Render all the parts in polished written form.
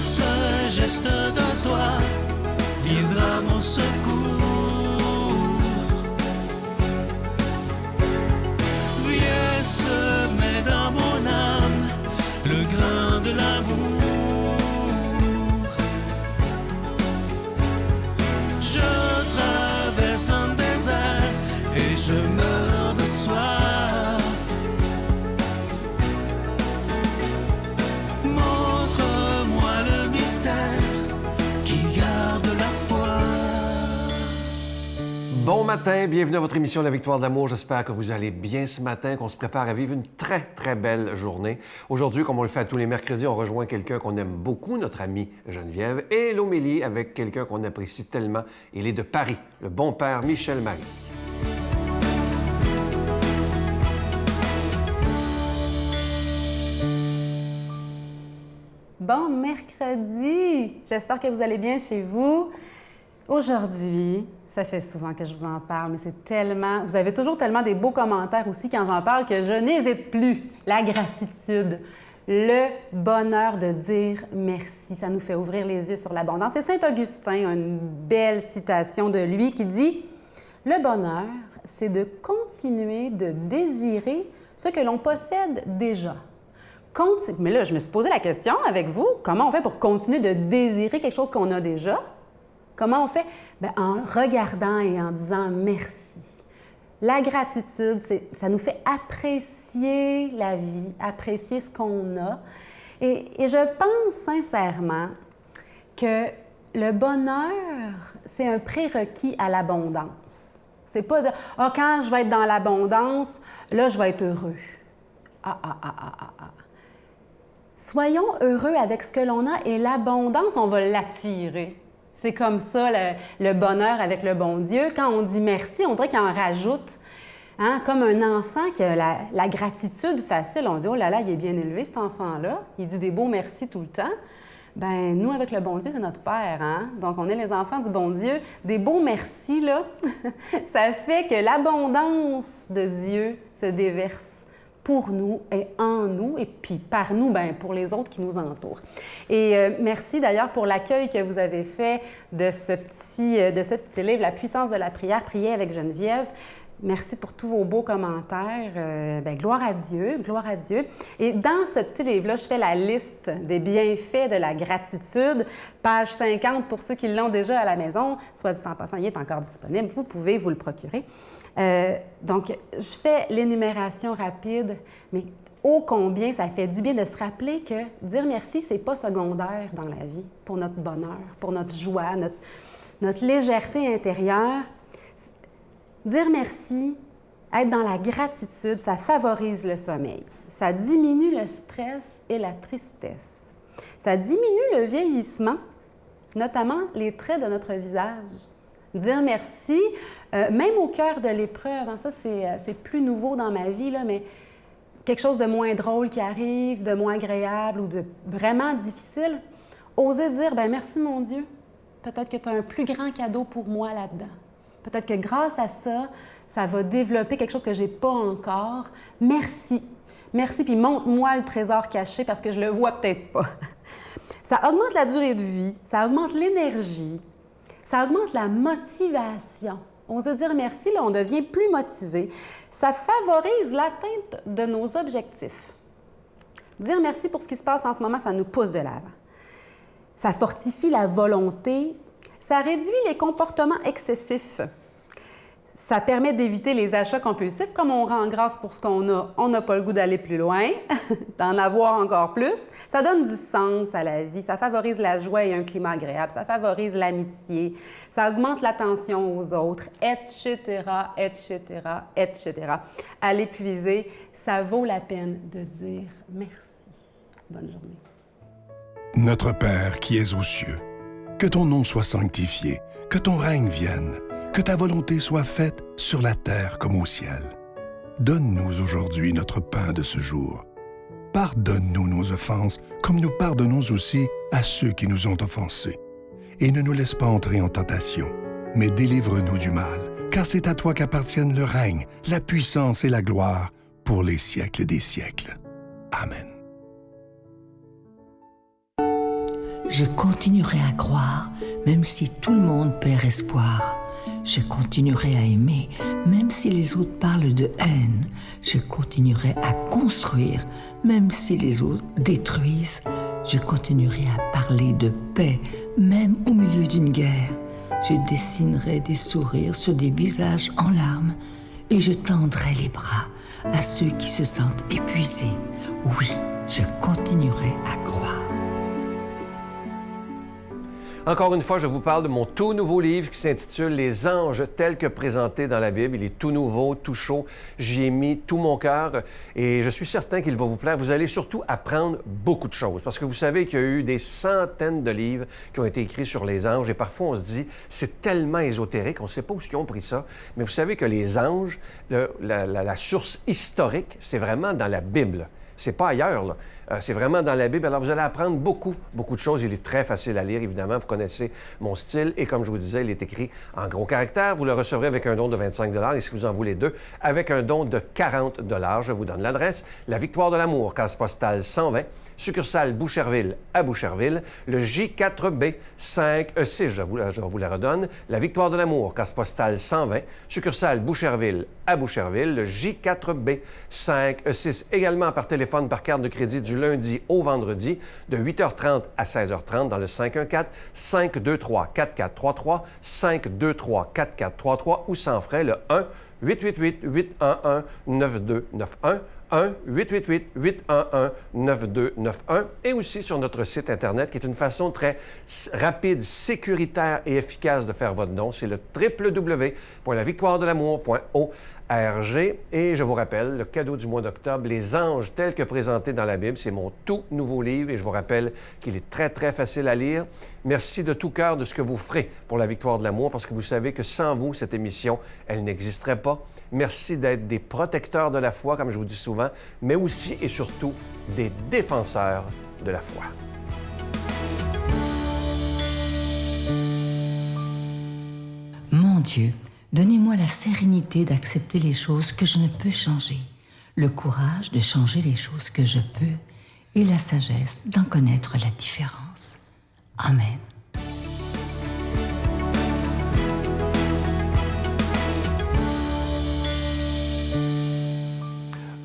ce geste de toi viendra mon secours. Viens semer dans mon âme le grain de l'amour. Je traverse un désert et je meurs de soif. Montre-moi le mystère qui garde la foi. Bon matin, bienvenue à votre émission La Victoire de l'amour. J'espère que vous allez bien ce matin, qu'on se prépare à vivre une très, très belle journée. Aujourd'hui, comme on le fait à tous les mercredis, on rejoint quelqu'un qu'on aime beaucoup, notre amie Geneviève, et l'homélie avec quelqu'un qu'on apprécie tellement. Il est de Paris, le bon père Michel Marie. Bon mercredi! J'espère que vous allez bien chez vous. Aujourd'hui, ça fait souvent que je vous en parle, mais c'est tellement... Vous avez toujours tellement des beaux commentaires aussi quand j'en parle que je n'hésite plus. La gratitude, le bonheur de dire merci, ça nous fait ouvrir les yeux sur l'abondance. C'est Saint-Augustin, une belle citation de lui qui dit « Le bonheur, c'est de continuer de désirer ce que l'on possède déjà. » Mais là, je me suis posé la question avec vous, comment on fait pour continuer de désirer quelque chose qu'on a déjà? Comment on fait? Bien, en regardant et en disant merci. La gratitude, ça nous fait apprécier la vie, apprécier ce qu'on a. Et je pense sincèrement que le bonheur, c'est un prérequis à l'abondance. C'est pas de « Ah, quand je vais être dans l'abondance, là, je vais être heureux. » Soyons heureux avec ce que l'on a et l'abondance, on va l'attirer. C'est comme ça, le bonheur avec le bon Dieu. Quand on dit merci, on dirait qu'il en rajoute. Hein? Comme un enfant qui a la gratitude facile. On dit « Oh là là, il est bien élevé, cet enfant-là. Il dit des beaux merci tout le temps. » Bien, nous, avec le bon Dieu, c'est notre Père. Hein? Donc, on est les enfants du bon Dieu. Des beaux merci, là, ça fait que l'abondance de Dieu se déverse pour nous et en nous, et puis par nous, bien, pour les autres qui nous entourent. Et merci d'ailleurs pour l'accueil que vous avez fait de ce petit livre, La puissance de la prière, prier avec Geneviève. Merci pour tous vos beaux commentaires. Bien, gloire à Dieu, gloire à Dieu. Et dans ce petit livre-là, je fais la liste des bienfaits de la gratitude, page 50 pour ceux qui l'ont déjà à la maison. Soit dit en passant, il est encore disponible. Vous pouvez vous le procurer. Donc, je fais l'énumération rapide, mais ô combien ça fait du bien de se rappeler que dire merci, c'est pas secondaire dans la vie pour notre bonheur, pour notre joie, notre légèreté intérieure. Dire merci, être dans la gratitude, ça favorise le sommeil. Ça diminue le stress et la tristesse. Ça diminue le vieillissement, notamment les traits de notre visage. Dire merci, même au cœur de l'épreuve, hein, ça c'est plus nouveau dans ma vie, là, mais quelque chose de moins drôle qui arrive, de moins agréable ou de vraiment difficile, oser dire « Bien, merci mon Dieu, peut-être que tu as un plus grand cadeau pour moi là-dedans. Peut-être que grâce à ça, ça va développer quelque chose que je n'ai pas encore. Merci. Merci, puis montre-moi le trésor caché parce que je ne le vois peut-être pas. » Ça augmente la durée de vie, ça augmente l'énergie, ça augmente la motivation. Oser dire merci, là, on devient plus motivé. Ça favorise l'atteinte de nos objectifs. Dire merci pour ce qui se passe en ce moment, ça nous pousse de l'avant. Ça fortifie la volonté. Ça réduit les comportements excessifs. Ça permet d'éviter les achats compulsifs. Comme on rend grâce pour ce qu'on a, on n'a pas le goût d'aller plus loin, d'en avoir encore plus. Ça donne du sens à la vie. Ça favorise la joie et un climat agréable. Ça favorise l'amitié. Ça augmente l'attention aux autres, etc., etc., etc. À l'épuiser, ça vaut la peine de dire merci. Bonne journée. Notre Père qui es aux cieux, que ton nom soit sanctifié, que ton règne vienne, que ta volonté soit faite sur la terre comme au ciel. Donne-nous aujourd'hui notre pain de ce jour. Pardonne-nous nos offenses, comme nous pardonnons aussi à ceux qui nous ont offensés. Et ne nous laisse pas entrer en tentation, mais délivre-nous du mal, car c'est à toi qu'appartiennent le règne, la puissance et la gloire pour les siècles des siècles. Amen. Je continuerai à croire, même si tout le monde perd espoir. Je continuerai à aimer, même si les autres parlent de haine. Je continuerai à construire, même si les autres détruisent. Je continuerai à parler de paix, même au milieu d'une guerre. Je dessinerai des sourires sur des visages en larmes et je tendrai les bras à ceux qui se sentent épuisés. Oui, je continuerai à croire. Encore une fois, je vous parle de mon tout nouveau livre qui s'intitule « Les anges tels que présentés dans la Bible ». Il est tout nouveau, tout chaud. J'y ai mis tout mon cœur et je suis certain qu'il va vous plaire. Vous allez surtout apprendre beaucoup de choses parce que vous savez qu'il y a eu des centaines de livres qui ont été écrits sur les anges et parfois on se dit c'est tellement ésotérique, on ne sait pas où ils ont pris ça. Mais vous savez que les anges, la source historique, c'est vraiment dans la Bible. C'est pas ailleurs, là. C'est vraiment dans la Bible. Alors, vous allez apprendre beaucoup de choses. Il est très facile à lire, évidemment. Vous connaissez mon style. Et comme je vous disais, il est écrit en gros caractères. Vous le recevrez avec un don de 25 et si vous en voulez deux, avec un don de 40 Je vous donne l'adresse. La Victoire de l'amour, case postale 120, succursale Boucherville à Boucherville. Le J4B 5E6, je vous la redonne. La Victoire de l'amour, case postale 120, succursale Boucherville à Boucherville. Le J4B 5E6, également par téléphone, par carte de crédit du lundi au vendredi, de 8h30 à 16h30 dans le 514-523-4433, 523-4433 ou sans frais le 1-888-811-9291, 1-888-811-9291 et aussi sur notre site Internet qui est une façon très rapide, sécuritaire et efficace de faire votre don. C'est le www.lavictoiredelamour.org. Et je vous rappelle, le cadeau du mois d'octobre, Les anges tels que présentés dans la Bible, c'est mon tout nouveau livre et je vous rappelle qu'il est très, très facile à lire. Merci de tout cœur de ce que vous ferez pour la Victoire de l'amour parce que vous savez que sans vous, cette émission, elle n'existerait pas. Merci d'être des protecteurs de la foi, comme je vous dis souvent, mais aussi et surtout des défenseurs de la foi. Mon Dieu, donnez-moi la sérénité d'accepter les choses que je ne peux changer, le courage de changer les choses que je peux et la sagesse d'en connaître la différence. Amen.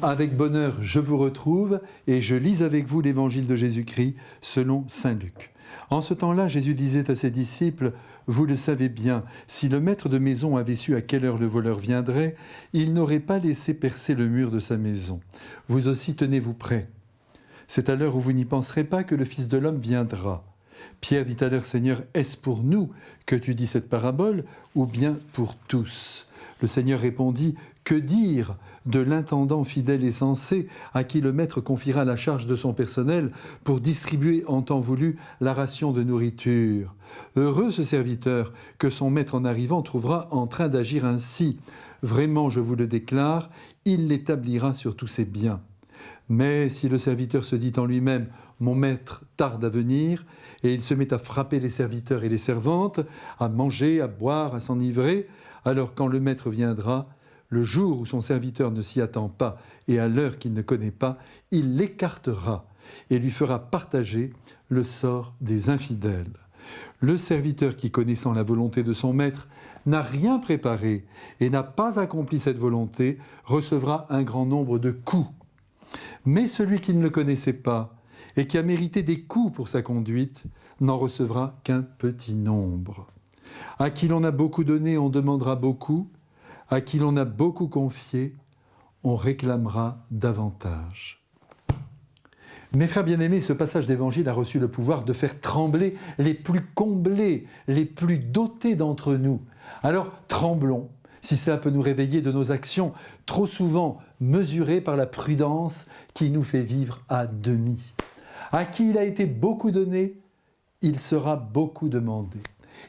Avec bonheur, je vous retrouve et je lis avec vous l'évangile de Jésus-Christ selon saint Luc. En ce temps-là, Jésus disait à ses disciples « Vous le savez bien, si le maître de maison avait su à quelle heure le voleur viendrait, il n'aurait pas laissé percer le mur de sa maison. Vous aussi tenez-vous prêts. C'est à l'heure où vous n'y penserez pas que le Fils de l'homme viendra. » Pierre dit alors « Seigneur, est-ce pour nous que tu dis cette parabole ou bien pour tous ?» Le Seigneur répondit « Que dire de l'intendant fidèle et sensé à qui le maître confiera la charge de son personnel pour distribuer en temps voulu la ration de nourriture. Heureux ce serviteur que son maître en arrivant trouvera en train d'agir ainsi. Vraiment, je vous le déclare, il l'établira sur tous ses biens. Mais si le serviteur se dit en lui-même « Mon maître tarde à venir », et il se met à frapper les serviteurs et les servantes, à manger, à boire, à s'enivrer, alors quand le maître viendra, le jour où son serviteur ne s'y attend pas et à l'heure qu'il ne connaît pas, il l'écartera et lui fera partager le sort des infidèles. Le serviteur qui, connaissant la volonté de son maître, n'a rien préparé et n'a pas accompli cette volonté, recevra un grand nombre de coups. Mais celui qui ne le connaissait pas et qui a mérité des coups pour sa conduite, n'en recevra qu'un petit nombre. À qui l'on a beaucoup donné, on demandera beaucoup. À qui l'on a beaucoup confié, on réclamera davantage. Mes frères bien-aimés, ce passage d'évangile a reçu le pouvoir de faire trembler les plus comblés, les plus dotés d'entre nous. Alors tremblons, si cela peut nous réveiller de nos actions, trop souvent mesurées par la prudence qui nous fait vivre à demi. À qui il a été beaucoup donné, il sera beaucoup demandé.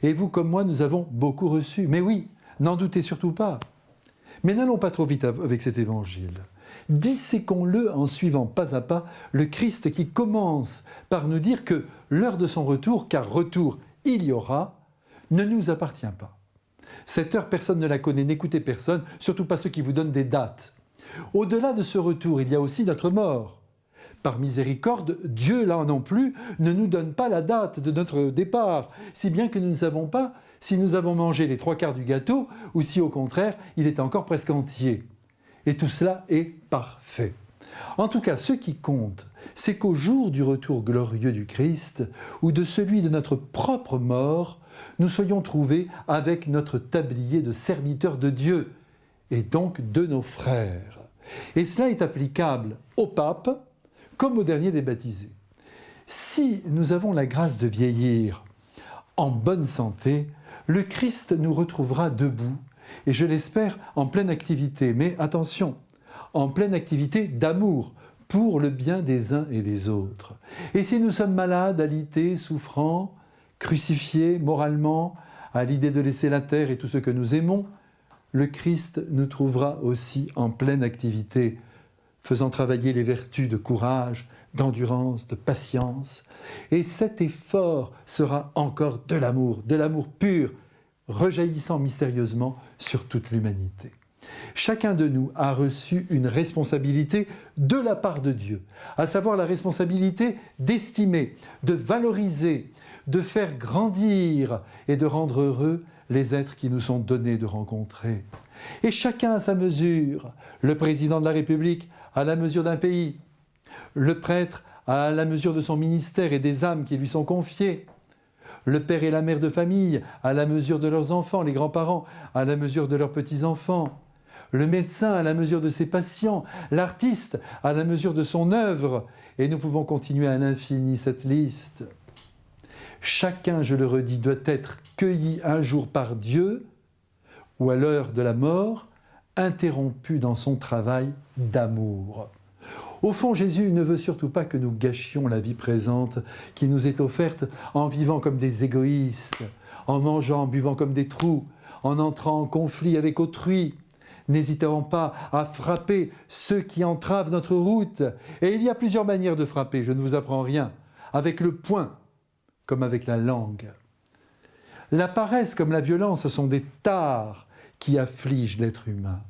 Et vous comme moi, nous avons beaucoup reçu. Mais oui, n'en doutez surtout pas. Mais n'allons pas trop vite avec cet évangile. Disséquons-le en suivant pas à pas le Christ qui commence par nous dire que l'heure de son retour, car retour il y aura, ne nous appartient pas. Cette heure, personne ne la connaît, n'écoutez personne, surtout pas ceux qui vous donnent des dates. Au-delà de ce retour, il y a aussi notre mort. par miséricorde, Dieu, là non plus, ne nous donne pas la date de notre départ, si bien que nous ne savons pas si nous avons mangé les 3/4 du gâteau ou si, au contraire, il est encore presque entier. Et tout cela est parfait. En tout cas, ce qui compte, c'est qu'au jour du retour glorieux du Christ, ou de celui de notre propre mort, nous soyons trouvés avec notre tablier de serviteurs de Dieu, et donc de nos frères. Et cela est applicable au pape comme au dernier des baptisés. Si nous avons la grâce de vieillir en bonne santé, le Christ nous retrouvera debout, et je l'espère en pleine activité, mais attention, en pleine activité d'amour pour le bien des uns et des autres. Et si nous sommes malades, alités, souffrants, crucifiés moralement, à l'idée de laisser la terre et tout ce que nous aimons, le Christ nous trouvera aussi en pleine activité, faisant travailler les vertus de courage, d'endurance, de patience. Et cet effort sera encore de l'amour pur, rejaillissant mystérieusement sur toute l'humanité. Chacun de nous a reçu une responsabilité de la part de Dieu, à savoir la responsabilité d'estimer, de valoriser, de faire grandir et de rendre heureux les êtres qui nous sont donnés de rencontrer. Et chacun à sa mesure, le président de la République à la mesure d'un pays, le prêtre à la mesure de son ministère et des âmes qui lui sont confiées, le père et la mère de famille à la mesure de leurs enfants, les grands-parents à la mesure de leurs petits-enfants, le médecin à la mesure de ses patients, l'artiste à la mesure de son œuvre, et nous pouvons continuer à l'infini cette liste. Chacun, je le redis, doit être cueilli un jour par Dieu, ou à l'heure de la mort, interrompu dans son travail d'amour. Au fond, Jésus ne veut surtout pas que nous gâchions la vie présente qui nous est offerte en vivant comme des égoïstes, en mangeant, en buvant comme des trous, en entrant en conflit avec autrui, n'hésitant pas à frapper ceux qui entravent notre route. Et il y a plusieurs manières de frapper, je ne vous apprends rien, avec le poing comme avec la langue. La paresse comme la violence sont des tares qui affligent l'être humain.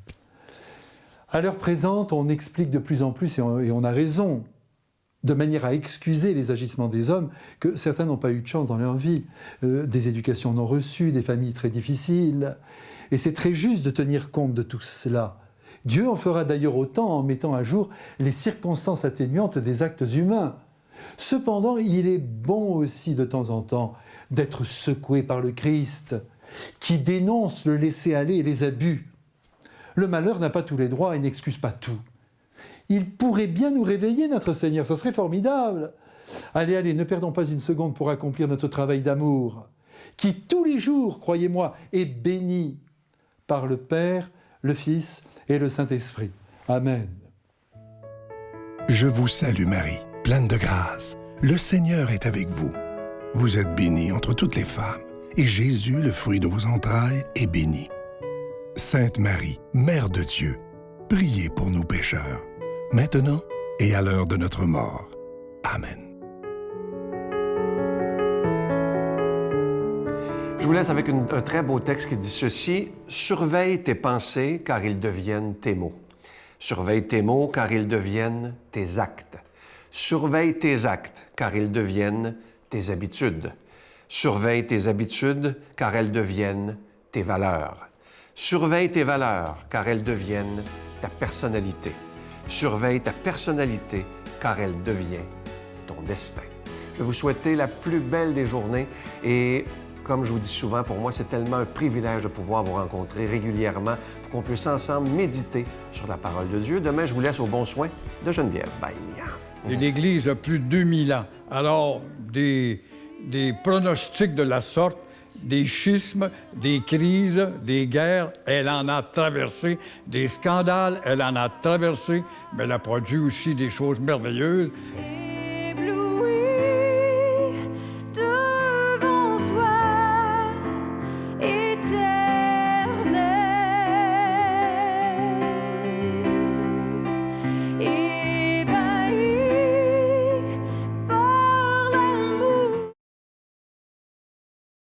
À l'heure présente, on explique de plus en plus, et on a raison, de manière à excuser les agissements des hommes, que certains n'ont pas eu de chance dans leur vie, des éducations non reçues, des familles très difficiles. Et c'est très juste de tenir compte de tout cela. Dieu en fera d'ailleurs autant en mettant à jour les circonstances atténuantes des actes humains. Cependant, il est bon aussi de temps en temps d'être secoué par le Christ, qui dénonce le laisser-aller et les abus. Le malheur n'a pas tous les droits et n'excuse pas tout. Il pourrait bien nous réveiller, notre Seigneur, ça serait formidable. Allez, ne perdons pas une seconde pour accomplir notre travail d'amour, qui tous les jours, croyez-moi, est béni par le Père, le Fils et le Saint-Esprit. Amen. Je vous salue Marie, pleine de grâce. Le Seigneur est avec vous. Vous êtes bénie entre toutes les femmes, et Jésus, le fruit de vos entrailles, est béni. Sainte Marie, Mère de Dieu, priez pour nous pécheurs, maintenant et à l'heure de notre mort. Amen. Je vous laisse avec un très beau texte qui dit ceci. « Surveille tes pensées, car ils deviennent tes mots. Surveille tes mots, car ils deviennent tes actes. Surveille tes actes, car ils deviennent tes habitudes. Surveille tes habitudes, car elles deviennent tes valeurs. Surveille tes valeurs, car elles deviennent ta personnalité. Surveille ta personnalité, car elle devient ton destin. » Je vais vous souhaiter la plus belle des journées et, comme je vous dis souvent, pour moi, c'est tellement un privilège de pouvoir vous rencontrer régulièrement pour qu'on puisse ensemble méditer sur la parole de Dieu. Demain, je vous laisse au bon soin de Geneviève. Bye. Et l'Église a plus de 2000 ans. Alors, des pronostics de la sorte, des schismes, des crises, des guerres, elle en a traversé, des scandales, elle en a traversé, mais elle a produit aussi des choses merveilleuses.